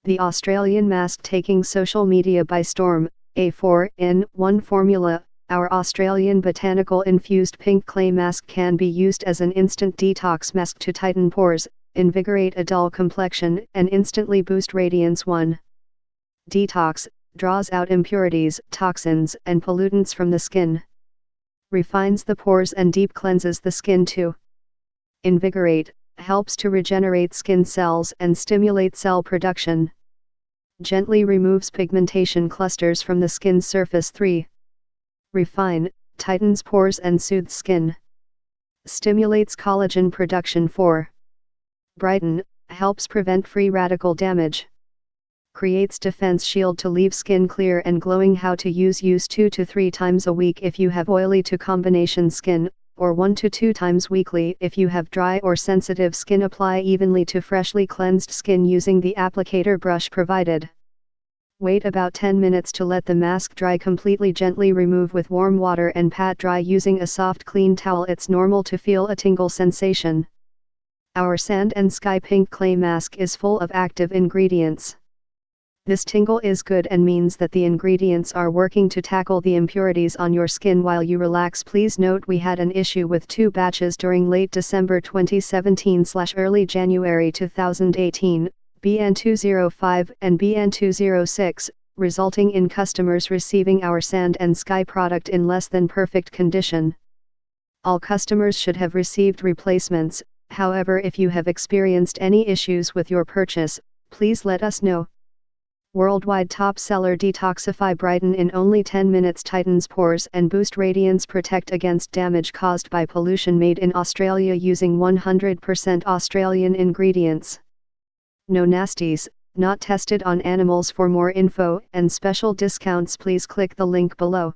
The Australian mask taking social media by storm, a 4-in-1 formula. Our Australian botanical infused pink clay mask can be used as an instant detox mask to tighten pores, invigorate a dull complexion, and instantly boost radiance. 1. Detox, draws out impurities, toxins, and pollutants from the skin. Refines the pores and deep cleanses the skin. 2. Invigorate, helps to regenerate skin cells and stimulate cell production. Gently removes pigmentation clusters from the skin's surface. 3. Refine, tightens pores and soothes skin. Stimulates collagen production. 4. Brighten, helps prevent free radical damage. Creates defense shield to leave skin clear and glowing. How to use: use 2 to 3 times a week if you have oily to combination skin, or 1 to 2 times weekly if you have dry or sensitive skin. Apply evenly to freshly cleansed skin using the applicator brush provided. Wait about 10 minutes to let the mask dry completely. Gently remove with warm water and pat dry using a soft clean towel. It's normal to feel a tingle sensation. Our Sand and Sky Pink Clay Mask is full of active ingredients. This tingle is good and means that the ingredients are working to tackle the impurities on your skin while you relax. Please note we had an issue with 2 batches during late December 2017/early January 2018. BN205 and BN206, resulting in customers receiving our Sand and Sky product in less than perfect condition. All customers should have received replacements. However, if you have experienced any issues with your purchase, please let us know. Worldwide top seller. Detoxify, brighten in only 10 minutes, tightens pores and boost radiance, protect against damage caused by pollution. Made in Australia using 100% Australian ingredients. No nasties, not tested on animals. For more info and special discounts, please click the link below.